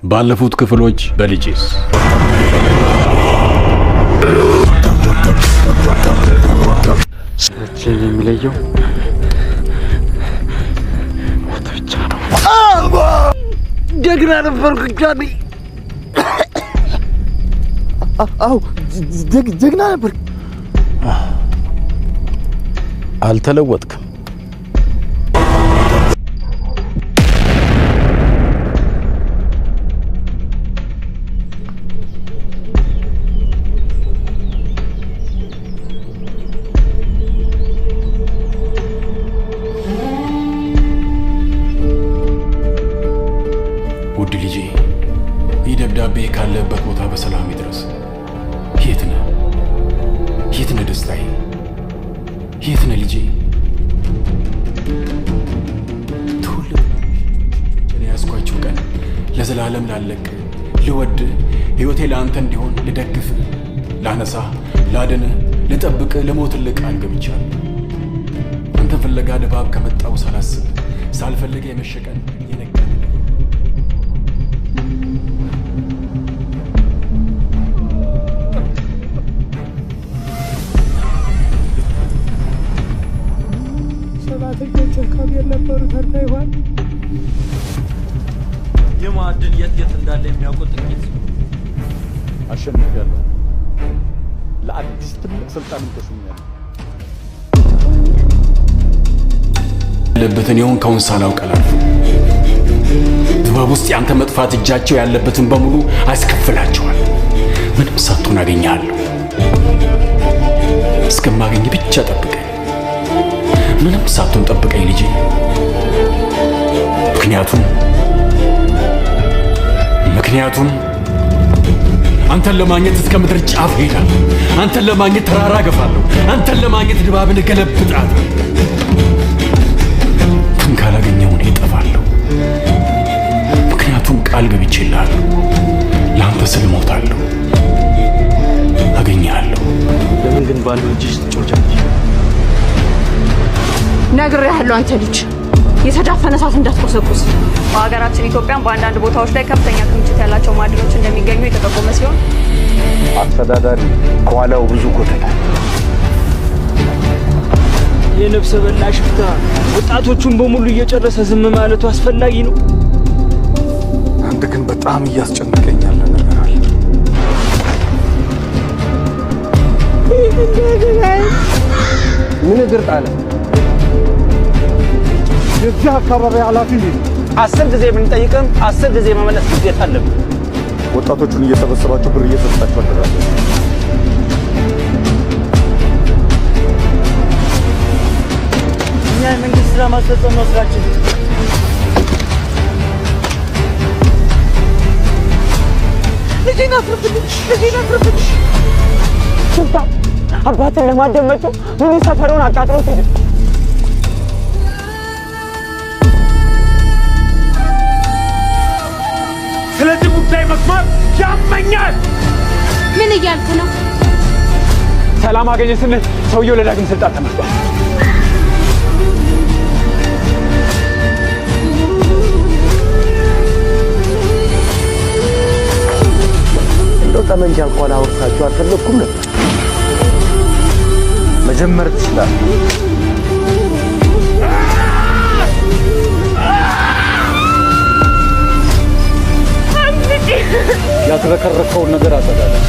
ባለፉት ክፍሎች በልጅስ ሰችን የሚለየው ሞት ብቻ ነው። ጀግና ነበርኩ ጃኒ። አው ጀግና ነበር። አልተለወጥክም። ውድ ልጄ ይህ ደብዳቤ ካለበት ቦታ በሰላም ይድረስ። የት ነህ? የት ነህ ደስታዬ? የት ነህ ልጄ? ትውልድ እኔ ያዝኳቸው ቀን ለዘላለም ላለቅ ልወድ ሕይወቴ ለአንተ እንዲሆን ልደግፍ ላነሳ ላድን ልጠብቅ ልሞትልህ ቃል ገብቻለሁ። አንተ ፍለጋ ድባብ ከመጣው ሳላስብ ሳልፈልግ የመሸቀን የነጋ ካቢር ነበሩ ተርታ ይሆን የማዕድን የት እንዳለ የሚያውቁት ጥቂት አሸንፊያለሁ። ለአዲስ ትልቅ ስልጣን ተሾኛለሁ። ያለበትን የሆንከውን ሳላውቅ አላልፍም። ድባብ ውስጥ ያንተ መጥፋት እጃቸው ያለበትን በሙሉ አስከፍላቸዋል። ምንም ሳትሆን አገኘሃለሁ። እስከማገኝ ብቻ ጠብቀኝ። ምንም ሳትሆን ጠብቀኝ ልጄ። ምክንያቱም አንተን ለማግኘት እስከ ምድር ጫፍ ሄዳለሁ። አንተን ለማግኘት ተራራ ገፋለሁ። አንተን ለማግኘት ድባብን እገለብጣለሁ። ግን ካላገኘሁ እኔ እጠፋለሁ። ምክንያቱም ቃል ገብቼልሃለሁ። ለአንተ ስል እሞታለሁ። አገኘሃለሁ። ለምን ግን ባለው እጅሽ ትጮጃለሽ? ነግሬሃለሁ። አንተ ልጅ የተዳፈነ እሳት እንዳትቆሰቁስ። በሀገራችን ኢትዮጵያን በአንዳንድ ቦታዎች ላይ ከፍተኛ ክምችት ያላቸው ማዕድኖች እንደሚገኙ የተጠቆመ ሲሆን አስተዳዳሪ ከኋላው ብዙ ኮተታ የነፍሰ በላ ሽፍታ ወጣቶቹን በሙሉ እየጨረሰ ዝም ማለቱ አስፈላጊ ነው? አንተ ግን በጣም እያስጨነቀኝ ያለ ነገር አለ። ምን እግር ጣለ? የዚህ አካባቢ ኃላፊ ነኝ። 10 ጊዜ ብንጠይቅም 10 ጊዜ መመለስ ግዴታ አለብን። ወጣቶቹን እየሰበሰባቸው ብር እየሰጣቸው አደራለ። እኛ የመንግስት ስራ ማስፈጸም ነው ስራችን። ልጄን አትርፍልኝ! ልጄን አትርፍልኝ! አባትን ለማደመጡ ምን ሰፈሩን አቃጥሎት ሄደ። ስለዚህ ጉዳይ መስማት ያመኛል። ምን እያልክ ነው? ሰላም አገኘ ስንል ሰውየው ለዳግም ስልጣን ተመርጧል። እንደው ጠመንጃ እንኳን አውርሳችሁ አልፈለኩም ነበር። መጀመር ትችላለህ። ያትረከረከውን ነገር አጠቃላይ